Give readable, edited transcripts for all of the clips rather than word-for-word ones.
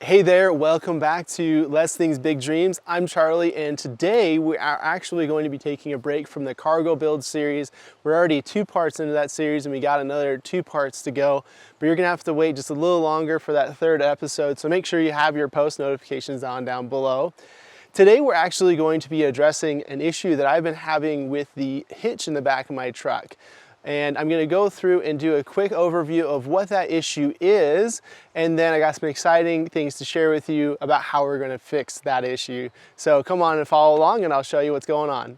Hey there, welcome back to Less Things Big Dreams. I'm Charlie, and today we are actually going to be taking a break from the cargo build series. We're already 2 parts into that series and we got another 2 parts to go, but you're gonna have to wait just a little longer for that 3rd episode, so make sure you have your post notifications on down below. Today we're actually going to be addressing an issue that I've been having with the hitch in the back of my truck. And I'm gonna go through and do a quick overview of what that issue is, and then I got some exciting things to share with you about how we're gonna fix that issue. So come on and follow along and I'll show you what's going on.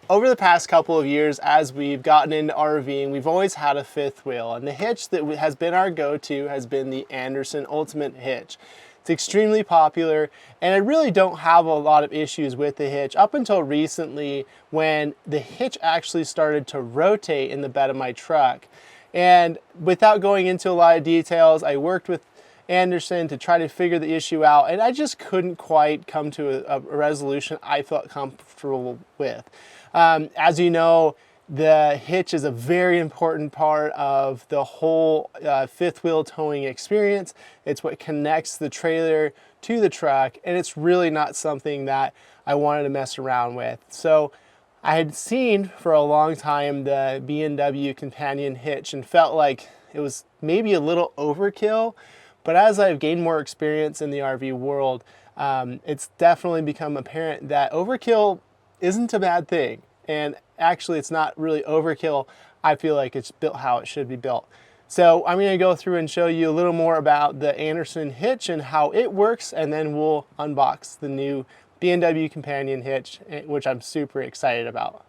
Over the past couple of years, as we've gotten into RVing, we've always had a 5th wheel, and the hitch that has been our go-to has been the Anderson Ultimate hitch. It's extremely popular, and I really don't have a lot of issues with the hitch up until recently when the hitch actually started to rotate in the bed of my truck. And without going into a lot of details, I worked with Anderson to try to figure the issue out, and I just couldn't quite come to a resolution I felt comfortable with. As you know, the hitch is a very important part of the whole 5th wheel towing experience. It's what connects the trailer to the truck, and it's really not something that I wanted to mess around with. So I had seen for a long time the B&W companion hitch and felt like it was maybe a little overkill, but as I've gained more experience in the RV world, it's definitely become apparent that overkill isn't a bad thing. And actually it's not really overkill. I feel like it's built how it should be built. So I'm going to go through and show you a little more about the Anderson hitch and how it works, and then we'll unbox the new B&W companion hitch, which I'm super excited about.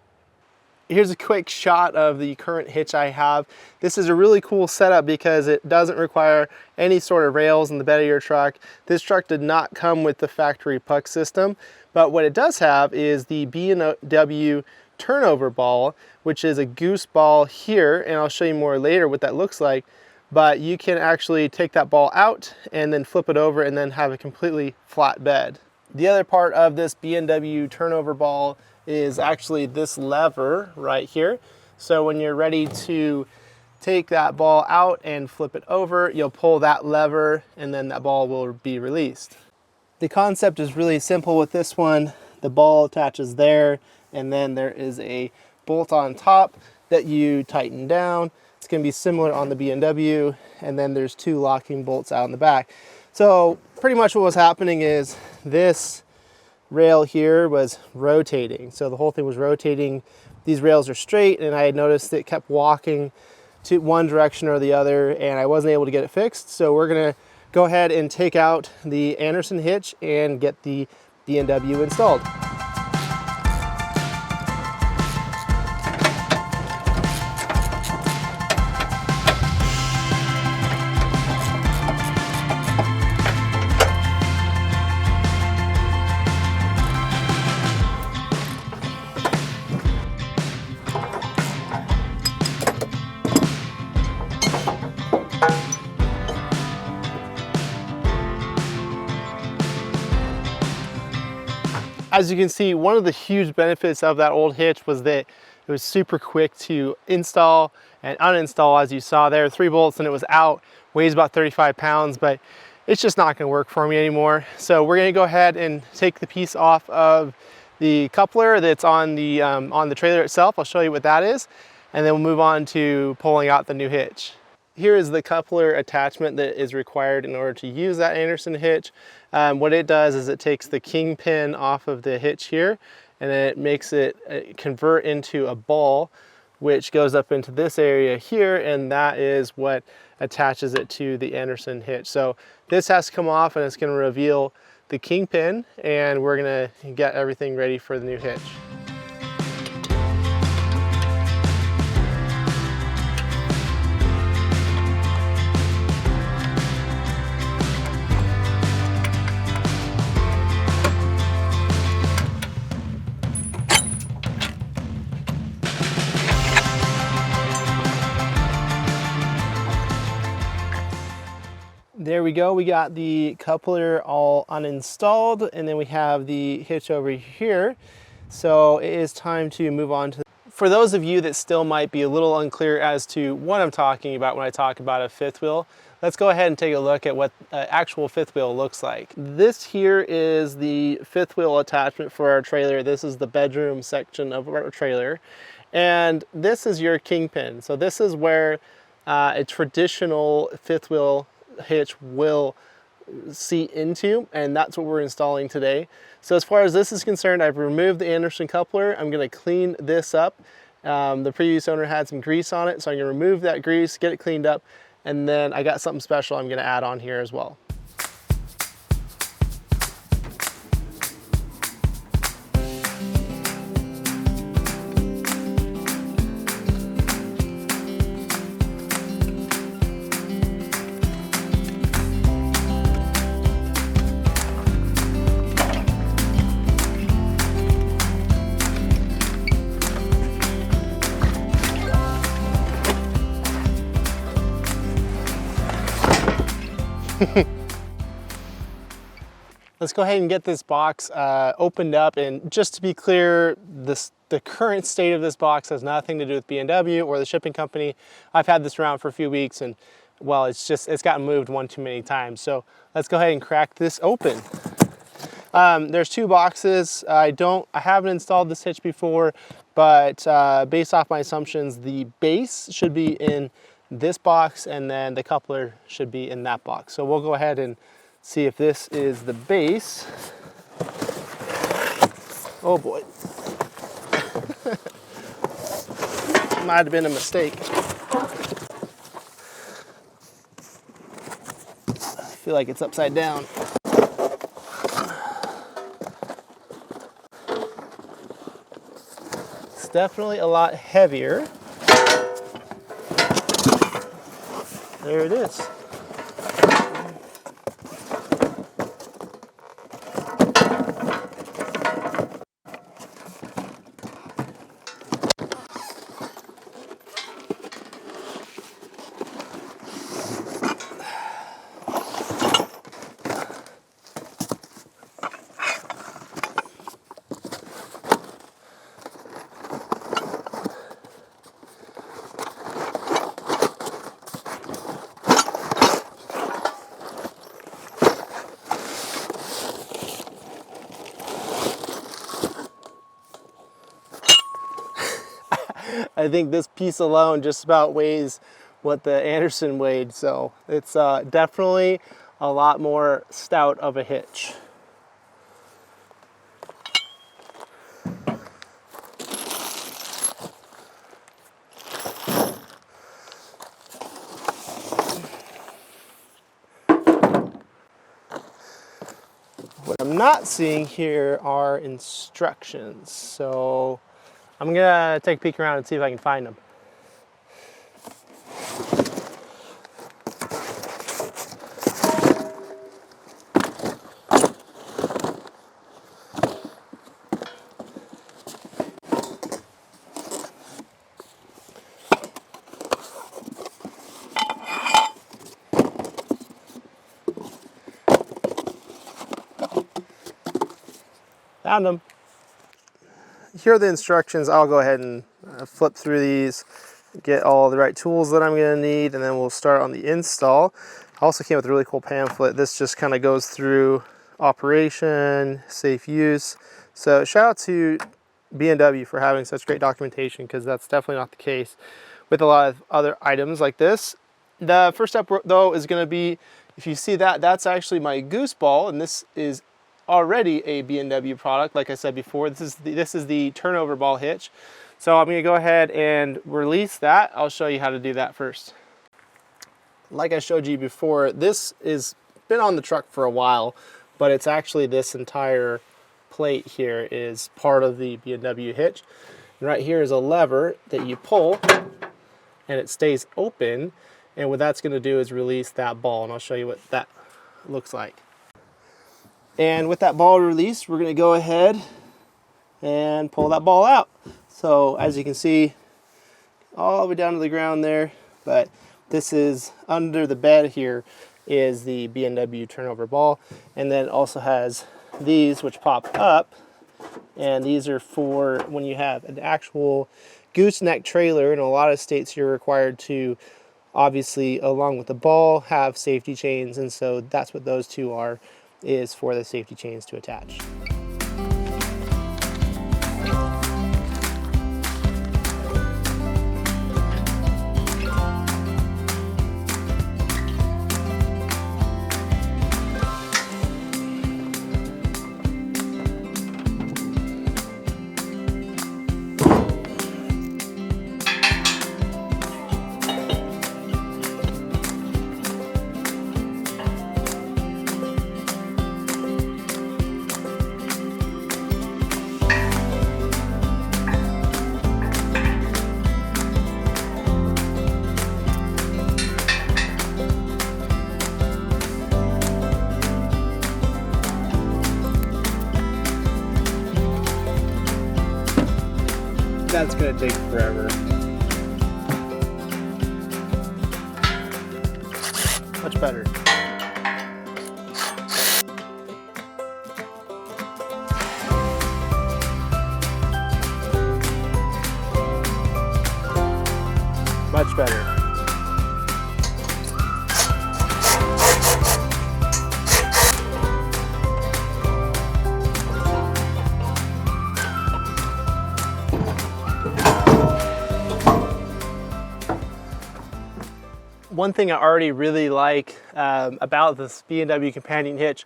Here's a quick shot of the current hitch I have. This is a really cool setup because it doesn't require any sort of rails in the bed of your truck. This truck did not come with the factory puck system, but what it does have is the B&W turnover ball, which is a goose ball here, and I'll show you more later what that looks like. But you can actually take that ball out and then flip it over and then have a completely flat bed. The other part of this B&W turnover ball is actually this lever right here. So when you're ready to take that ball out and flip it over, you'll pull that lever and then that ball will be released. The concept is really simple with this one. The ball attaches there, and then there is a bolt on top that you tighten down. It's going to be similar on the B&W, and then there's 2 locking bolts out in the back. So pretty much what was happening is this rail here was rotating. So the whole thing was rotating. These rails are straight, and I had noticed it kept walking to one direction or the other, and I wasn't able to get it fixed. So we're gonna go ahead and take out the Anderson hitch and get the B&W installed. As you can see, one of the huge benefits of that old hitch was that it was super quick to install and uninstall. As you saw there, 3 bolts and it was out. Weighs about 35 pounds, but it's just not going to work for me anymore. So we're going to go ahead and take the piece off of the coupler that's on the trailer itself. I'll show you what that is, and then we'll move on to pulling out the new hitch. Here is the coupler attachment that is required in order to use that Anderson hitch. What it does is it takes the Kingpin off of the hitch here, and then it makes it convert into a ball, which goes up into this area here, and that is what attaches it to the Anderson hitch. So this has to come off, and it's going to reveal the Kingpin, and we're going to get everything ready for the new hitch. There we go. We got the coupler all uninstalled, and then we have the hitch over here. So it is time to move on to. For those of you that still might be a little unclear as to what I'm talking about when I talk about a fifth wheel, let's go ahead and take a look at what an actual fifth wheel looks like. This here is the fifth wheel attachment for our trailer. This is the bedroom section of our trailer. And this is your Kingpin. So this is where a traditional fifth wheel hitch will seat into, and that's what we're installing today. So as far as this is concerned, I've removed the Anderson coupler. I'm going to clean this up. The previous owner had some grease on it, so I'm going to remove that grease, get it cleaned up, and then I got something special I'm going to add on here as well. Let's go ahead and get this box opened up, and just to be clear, the current state of this box has nothing to do with B&W or the shipping company. I've had this around for a few weeks, and well, it's gotten moved one too many times. So let's go ahead and crack this open. There's two boxes. I haven't installed this hitch before, but based off my assumptions, the base should be in this box, and then the coupler should be in that box. So we'll go ahead and see if this is the base. Oh boy. Might have been a mistake. I feel like it's upside down. It's definitely a lot heavier. There it is. I think this piece alone just about weighs what the Anderson weighed, so it's definitely a lot more stout of a hitch. What I'm not seeing here are instructions, so I'm gonna take a peek around and see if I can find them. Found them. Here are the instructions. I'll go ahead and flip through these, get all the right tools that I'm going to need, and then we'll start on the install. I also came with a really cool pamphlet. This just kind of goes through operation, safe use. So shout out to B&W for having such great documentation, because that's definitely not the case with a lot of other items like this. The first step though is going to be, if you see that, that's actually my goose ball, and this is already a B&W product. Like I said before, this is the turnover ball hitch. So I'm going to go ahead and release that. I'll show you how to do that first. Like I showed you before, this has been on the truck for a while, but it's actually this entire plate here is part of the B&W hitch. And right here is a lever that you pull and it stays open, and what that's going to do is release that ball, and I'll show you what that looks like. And with that ball released, we're going to go ahead and pull that ball out. So as you can see, all the way down to the ground there, but this is under the bed here, is the B&W turnover ball. And then it also has these which pop up, and these are for when you have an actual gooseneck trailer. In a lot of states you're required to, obviously along with the ball, have safety chains, and so that's what those two are, is for the safety chains to attach. That's going to take forever. Much better. Much better. One thing I already really like about this B&W companion hitch,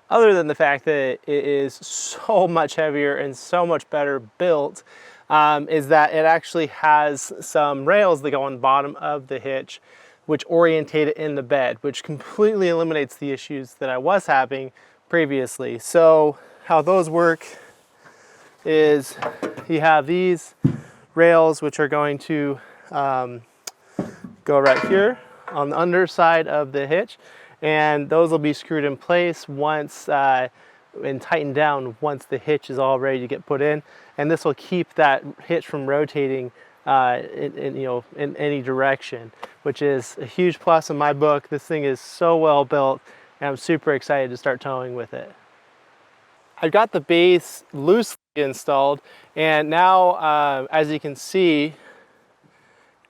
other than the fact that it is so much heavier and so much better built, is that it actually has some rails that go on the bottom of the hitch which orientate it in the bed, which completely eliminates the issues that I was having previously. So how those work is you have these rails which are going to go right here on the underside of the hitch, and those will be screwed in place once and tightened down once the hitch is all ready to get put in, and this will keep that hitch from rotating in any direction, which is a huge plus in my book. This thing is so well built, and I'm super excited to start towing with it. I've got the base loosely installed, and now as you can see,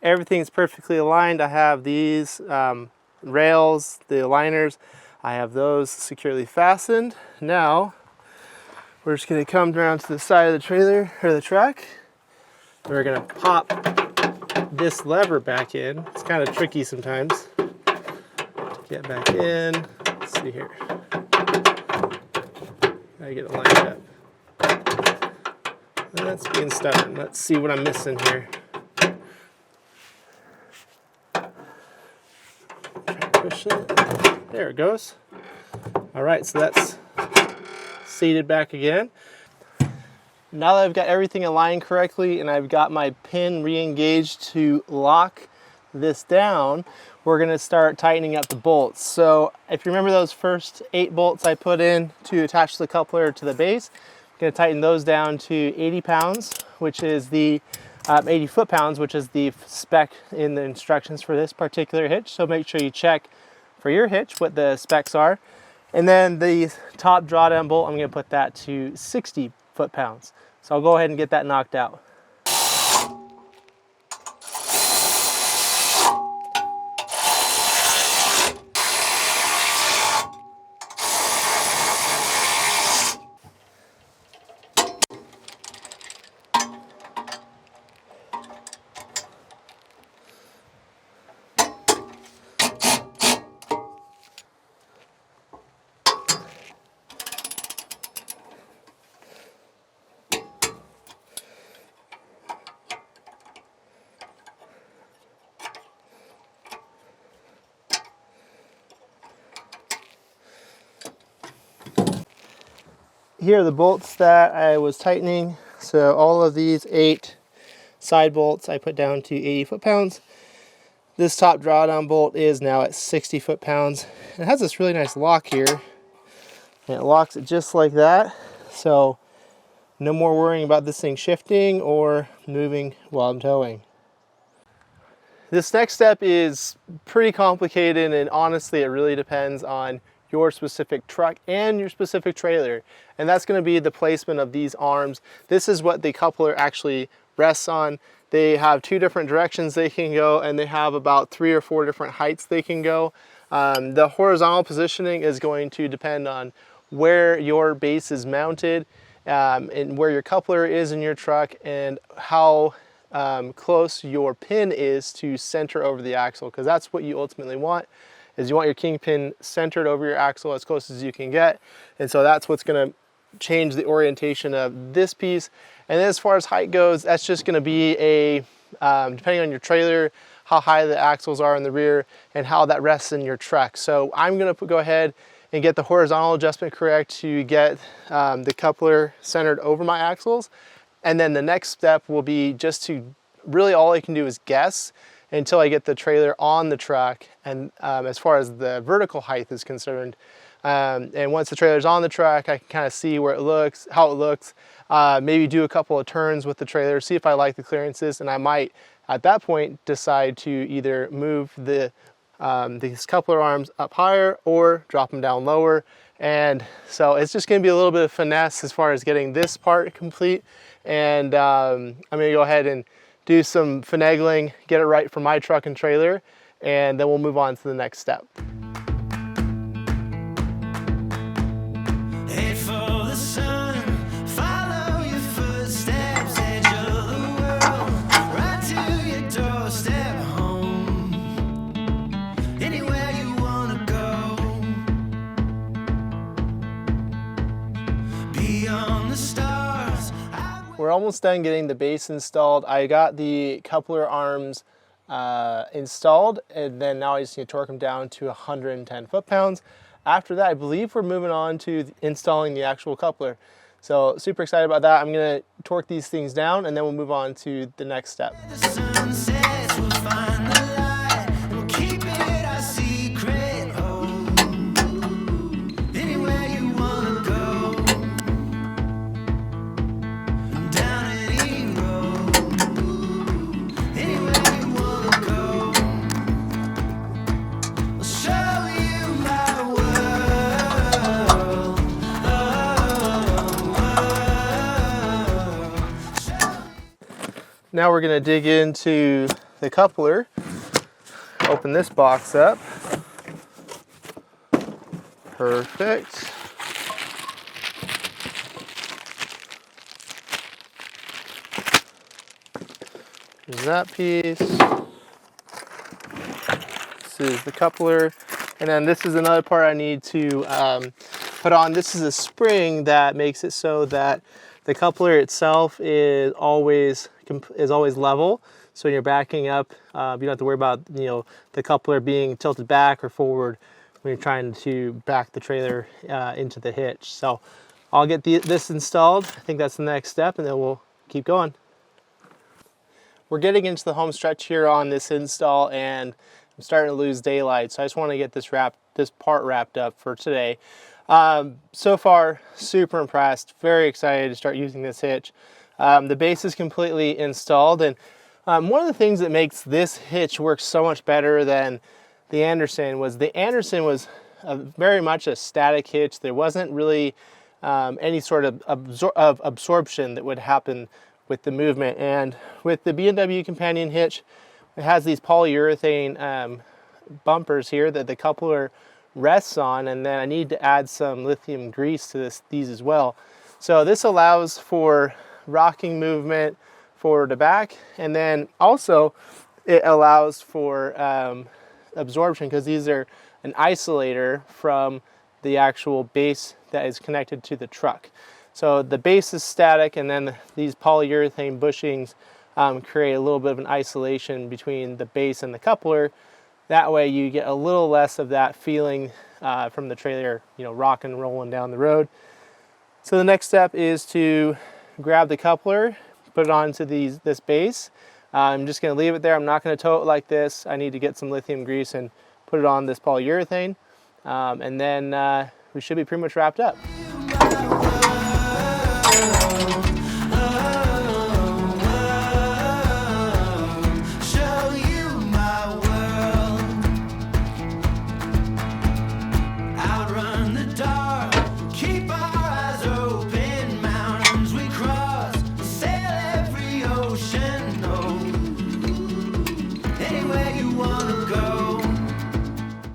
everything's perfectly aligned. I have these rails, the aligners, I have those securely fastened. Now we're just going to come down to the side of the trailer or the truck. We're going to pop this lever back in. It's kind of tricky sometimes to get back in. Let's see here. I get it lined up. That's being stubborn. Let's see what I'm missing here. Push it. There it goes. All right, so that's seated back again. Now that I've got everything aligned correctly and I've got my pin re-engaged to lock this down, we're going to start tightening up the bolts. So if you remember those first 8 bolts I put in to attach the coupler to the base, I'm going to tighten those down to 80 pounds, which is the 80 foot-pounds, which is the spec in the instructions for this particular hitch. So make sure you check for your hitch what the specs are. And then the top drawdown bolt, I'm going to put that to 60 foot-pounds. So I'll go ahead and get that knocked out. Here are the bolts that I was tightening. So all of these 8 side bolts I put down to 80 foot-pounds. This top drawdown bolt is now at 60 foot-pounds. It has this really nice lock here, and it locks it just like that. So no more worrying about this thing shifting or moving while I'm towing. this next step is pretty complicated, and honestly, it really depends on your specific truck and your specific trailer. And that's going to be the placement of these arms. This is what the coupler actually rests on. They have 2 different directions they can go, and they have about 3 or 4 different heights they can go. The horizontal positioning is going to depend on where your base is mounted, and where your coupler is in your truck, and how close your pin is to center over the axle, because that's what you ultimately want. Is you want your Kingpin centered over your axle as close as you can get. And so that's what's going to change the orientation of this piece. And then as far as height goes, that's just going to be a, depending on your trailer, how high the axles are in the rear and how that rests in your truck. So I'm going to go ahead and get the horizontal adjustment correct to get the coupler centered over my axles. And then the next step will be just to, really all I can do is guess until I get the trailer on the truck, and as far as the vertical height is concerned. And once the trailer's on the truck, I can kind of see where it looks, how it looks, maybe do a couple of turns with the trailer, see if I like the clearances, and I might, at that point, decide to either move these coupler arms up higher or drop them down lower. And so it's just going to be a little bit of finesse as far as getting this part complete. And I'm going to go ahead and do some finagling, get it right for my truck and trailer, and then we'll move on to the next step. Head for the sun, follow your footsteps, edge of the world, right to your doorstep home, anywhere you wanna go, beyond the stars. We're almost done getting the base installed. I got the coupler arms installed, and then now I just need to torque them down to 110 foot-pounds. After that, I believe we're moving on to installing the actual coupler. So super excited about that. I'm gonna torque these things down, and then we'll move on to the next step. The sun sets, we'll find the light, we'll keep it our secret home, anywhere you wanna go, down any road, anywhere you wanna go, I'll show you my world, Now we're gonna dig into the coupler, open this box up. Perfect. There's that piece. This is the coupler. And then this is another part I need to put on. This is a spring that makes it so that the coupler itself is always level. So when you're backing up, you don't have to worry about the coupler being tilted back or forward when you're trying to back the trailer into the hitch. So I'll get this installed. I think that's the next step, and then we'll keep going. We're getting into the home stretch here on this install, and I'm starting to lose daylight. So I just want to get this part wrapped up for today. So far, super impressed. Very excited to start using this hitch. The base is completely installed, and one of the things that makes this hitch work so much better than the Anderson was very much a static hitch. There wasn't really any sort of absorption that would happen with the movement. And with the B&W companion hitch, it has these polyurethane bumpers here that the coupler rests on, and then I need to add some lithium grease to these as well. So this allows for rocking movement forward to back, and then also it allows for absorption, because these are an isolator from the actual base that is connected to the truck. So the base is static, and then these polyurethane bushings create a little bit of an isolation between the base and the coupler. That way you get a little less of that feeling from the trailer, rocking and rolling down the road. So the next step is to grab the coupler, put it onto this base. I'm just going to leave it there. I'm not going to tow it like this. I need to get some lithium grease and put it on this polyurethane, and then we should be pretty much wrapped up. show you my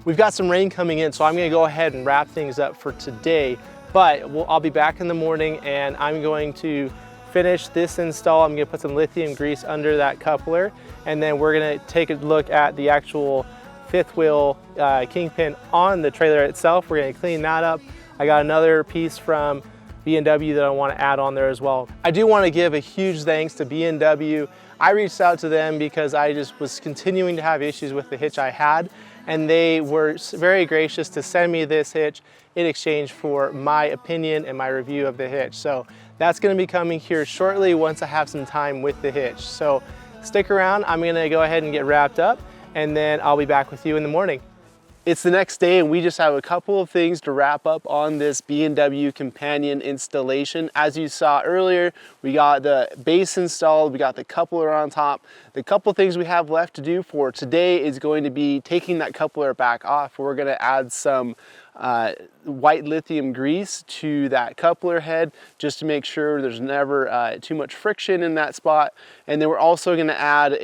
We've got some rain coming in, so I'm gonna go ahead and wrap things up for today, but I'll be back in the morning and I'm going to finish this install. I'm gonna put some lithium grease under that coupler, and then we're gonna take a look at the actual fifth wheel Kingpin on the trailer itself. We're gonna clean that up. I got another piece from B&W that I want to add on there as well. I do want to give a huge thanks to B&W. I reached out to them because I just was continuing to have issues with the hitch I had, and they were very gracious to send me this hitch in exchange for my opinion and my review of the hitch. So that's going to be coming here shortly once I have some time with the hitch. So stick around. I'm going to go ahead and get wrapped up, and then I'll be back with you in the morning. It's the next day and we just have a couple of things to wrap up on this B&W companion installation. As you saw earlier, we got the base installed, we got the coupler on top. The couple things we have left to do for today is going to be taking that coupler back off. We're going to add some white lithium grease to that coupler head just to make sure there's never too much friction in that spot. And then we're also going to add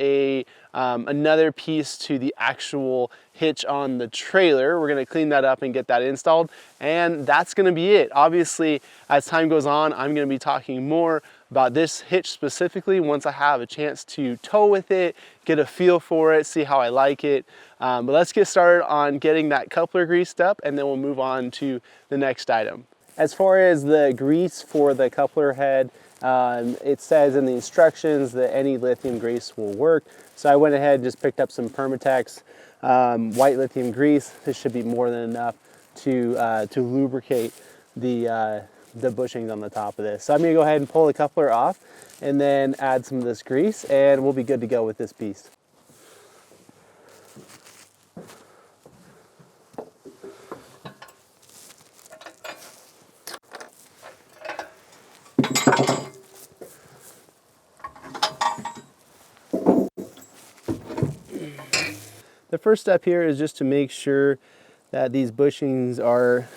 another piece to the actual hitch on the trailer. We're going to clean that up and get that installed, and that's going to be it. Obviously, as time goes on, I'm going to be talking more about this hitch specifically once I have a chance to tow with it, get a feel for it, see how I like it. But let's get started on getting that coupler greased up, and then we'll move on to the next item. As far as the grease for the coupler head, it says in the instructions that any lithium grease will work. So I went ahead and just picked up some Permatex white lithium grease. This should be more than enough to lubricate the bushings on the top of this. So I'm gonna go ahead and pull the coupler off and then add some of this grease, and we'll be good to go with this piece. The first step here is just to make sure that these bushings are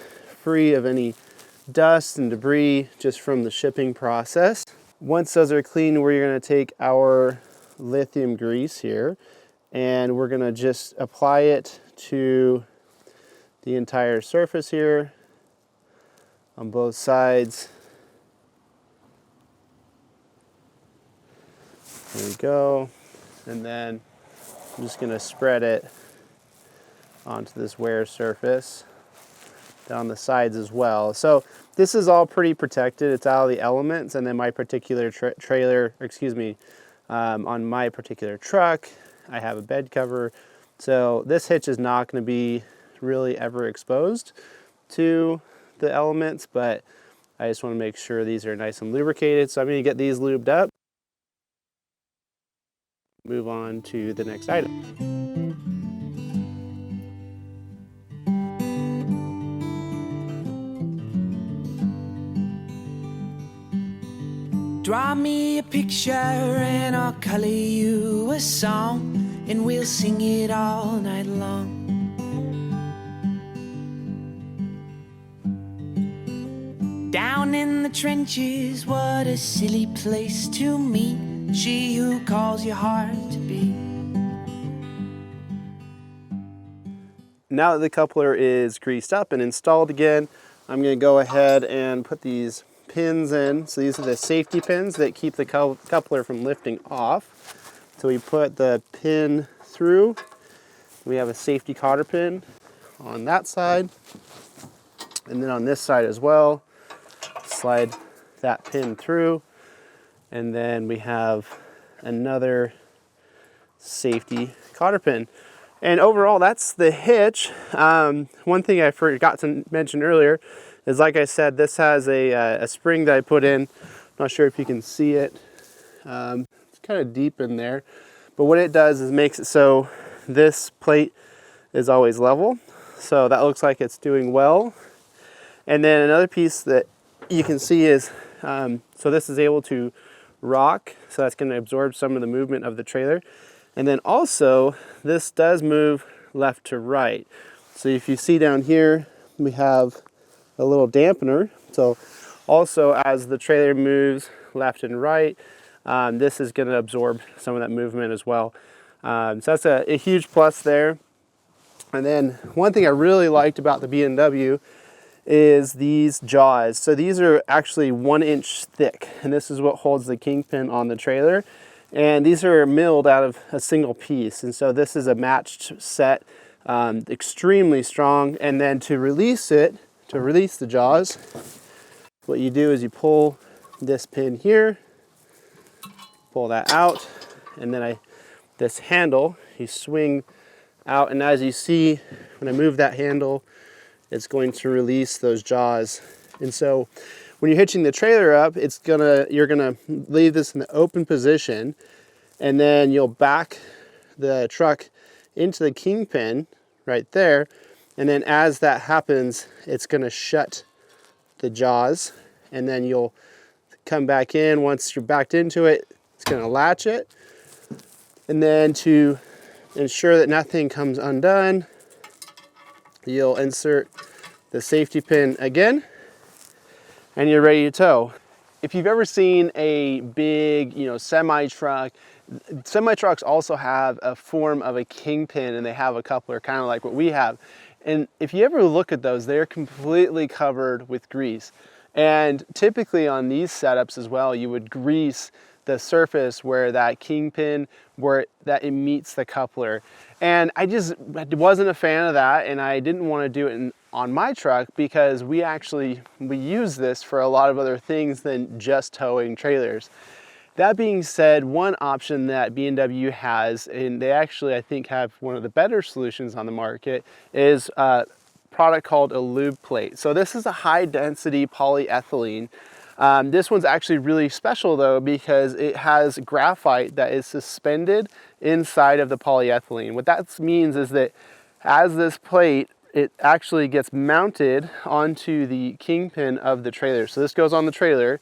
free of any dust and debris just from the shipping process. Once those are clean, we're going to take our lithium grease here and we're going to just apply it to the entire surface here on both sides. There we go. And then I'm just going to spread it onto this wear surface down the sides as well. So this is all pretty protected. It's out of the elements, and then my particular on my particular truck, I have a bed cover. So this hitch is not going to be really ever exposed to the elements, but I just want to make sure these are nice and lubricated. So I'm going to get these lubed up. Move on to the next item. Draw me a picture and I'll color you a song, and we'll sing it all night long. Down in the trenches, what a silly place to meet she who calls your heart to beat. Now that the coupler is greased up and installed again, I'm going to go ahead and put these pins in. So these are the safety pins that keep the coupler from lifting off. So we put the pin through. We have a safety cotter pin on that side, and then on this side as well, slide that pin through. And then we have another safety cotter pin. And overall, that's the hitch. One thing I forgot to mention earlier is, like I said, this has a spring that I put in. Not sure if you can see it. It's kind of deep in there. But what it does is makes it so this plate is always level. So that looks like it's doing well. And then another piece that you can see is, so this is able to rock, so that's going to absorb some of the movement of the trailer. And then also this does move left to right. So if you see down here, we have a little dampener. So also as the trailer moves left and right, this is going to absorb some of that movement as well. So that's a huge plus there. And then one thing I really liked about the B&W is these jaws. So these are actually 1 inch thick, and this is what holds the Kingpin on the trailer. And these are milled out of a single piece. And so this is a matched set, extremely strong. And then to release it, to release the jaws, what you do is you pull this pin here, pull that out, and then this handle, you swing out, and as you see, when I move that handle, it's going to release those jaws. And so when you're hitching the trailer up, you're gonna leave this in the open position, and then you'll back the truck into the Kingpin right there. And then as that happens, it's gonna shut the jaws, and then you'll come back in. Once you're backed into it, it's gonna latch it. And then to ensure that nothing comes undone, you'll insert the safety pin again, and you're ready to tow. If you've ever seen a big, semi-truck, semi-trucks also have a form of a Kingpin, and they have a coupler kind of like what we have. And if you ever look at those, they're completely covered with grease. And typically on these setups as well, you would grease the surface where that Kingpin, that it meets the coupler. And I just wasn't a fan of that, and I didn't want to do it on my truck, because we use this for a lot of other things than just towing trailers. That being said, one option that B&W has, and they actually I think have one of the better solutions on the market, is a product called a lube plate. So this is a high density polyethylene. This one's actually really special though, because it has graphite that is suspended inside of the polyethylene. What that means is that as this plate, it actually gets mounted onto the Kingpin of the trailer. So this goes on the trailer,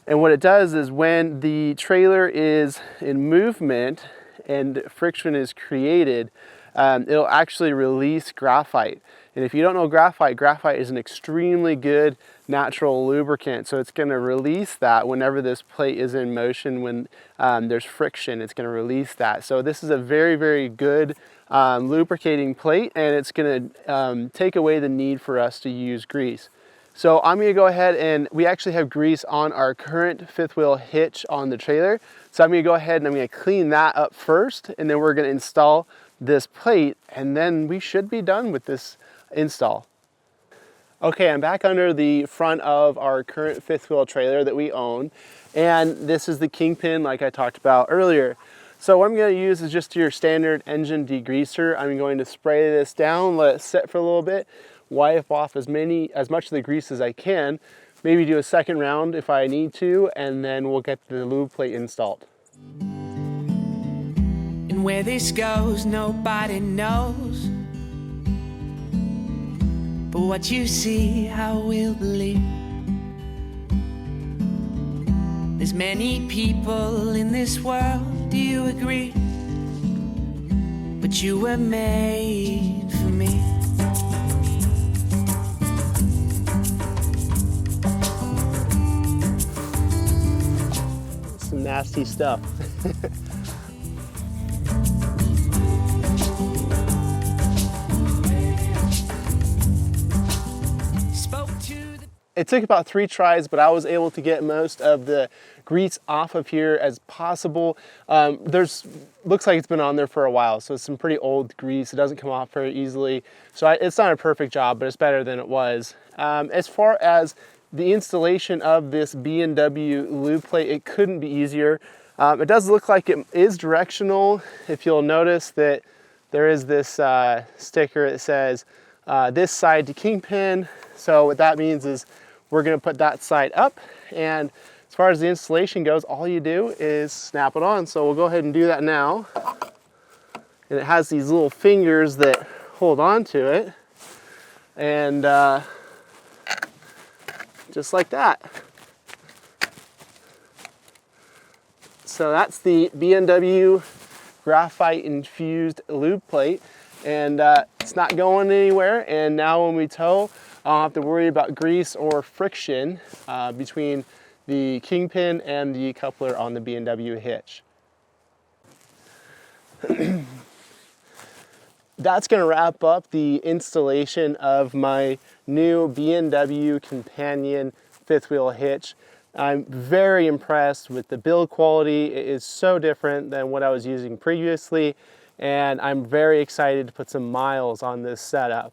and what it does is when the trailer is in movement and friction is created, it'll actually release graphite. And if you don't know graphite is an extremely good natural lubricant. So it's going to release that whenever this plate is in motion. When there's friction, it's going to release that. So this is a very, very good lubricating plate, and it's going to take away the need for us to use grease. So I'm going to go ahead, and we actually have grease on our current fifth wheel hitch on the trailer. So I'm going to go ahead and I'm going to clean that up first, and then we're going to install this plate, and then we should be done with this install. Okay, I'm back under the front of our current fifth wheel trailer that we own, and this is the Kingpin like I talked about earlier. So what I'm going to use is just your standard engine degreaser. I'm going to spray this down, let it sit for a little bit, wipe off as much of the grease as I can, maybe do a second round if I need to, and then we'll get the lube plate installed. And where this goes, nobody knows. But what you see, I will believe. There's many people in this world, do you agree? But you were made for me. Some nasty stuff. It took about 3 tries, but I was able to get most of the grease off of here as possible. Looks like it's been on there for a while, so it's some pretty old grease. It doesn't come off very easily. So it's not a perfect job, but it's better than it was. As far as the installation of this B&W lube plate, it couldn't be easier. It does look like it is directional. If you'll notice that there is this sticker that says this side to Kingpin. So what that means is we're going to put that side up, and as far as the installation goes, all you do is snap it on. So we'll go ahead and do that now. And it has these little fingers that hold on to it, and just like that. So that's the B&W graphite infused lube plate, and it's not going anywhere. And now when we tow, I don't have to worry about grease or friction between the Kingpin and the coupler on the B&W hitch. that's going to wrap up the installation of my new B&W Companion fifth wheel hitch. I'm very impressed with the build quality. It is so different than what I was using previously, and I'm very excited to put some miles on this setup.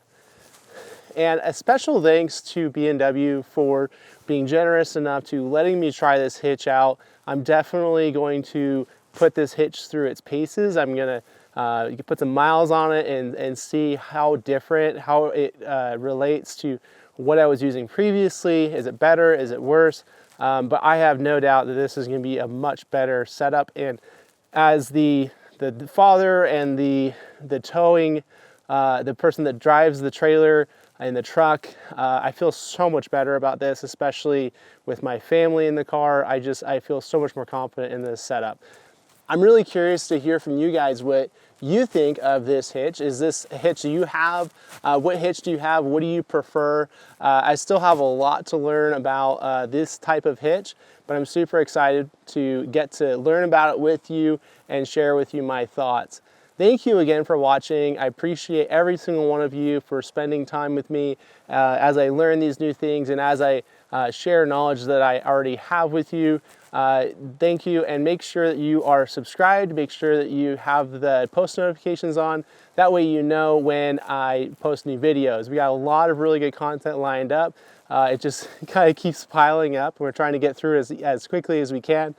And a special thanks to B&W for being generous enough to letting me try this hitch out. I'm definitely going to put this hitch through its paces. I'm going to you can put some miles on it and see how different, how it relates to what I was using previously. Is it better? Is it worse? But I have no doubt that this is going to be a much better setup. And as the father and the towing, the person that drives the trailer and the truck, I feel so much better about this, especially with my family in the car. I feel so much more confident in this setup. I'm really curious to hear from you guys what you think of this hitch. Is this a hitch you have? What hitch do you have? What do you prefer? I still have a lot to learn about this type of hitch, but I'm super excited to get to learn about it with you and share with you my thoughts. Thank you again for watching. I appreciate every single one of you for spending time with me as I learn these new things and as I share knowledge that I already have with you. Thank you, and make sure that you are subscribed. Make sure that you have the post notifications on. That way you know when I post new videos. We got a lot of really good content lined up. It just kind of keeps piling up. We're trying to get through it as quickly as we can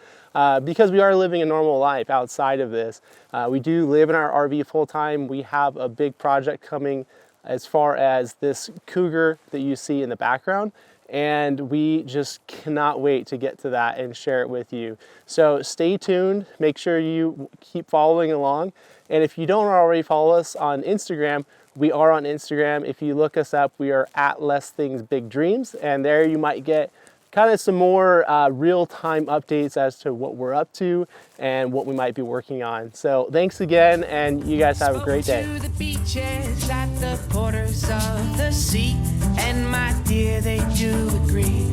because we are living a normal life outside of this. We do live in our RV full time. We have a big project coming as far as this Cougar that you see in the background, and we just cannot wait to get to that and share it with you. So stay tuned. Make sure you keep following along. And if you don't already follow us on Instagram, we are on Instagram. If you look us up, we are at Less Things Big Dreams, and there you might get kind of some more real-time updates as to what we're up to and what we might be working on. So thanks again, and you guys have a great day. To the beaches at the borders of the sea, and my dear, they do agree.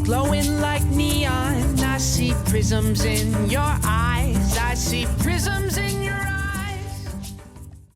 Glowing like neon, I see prisms in your eyes. I see prisms in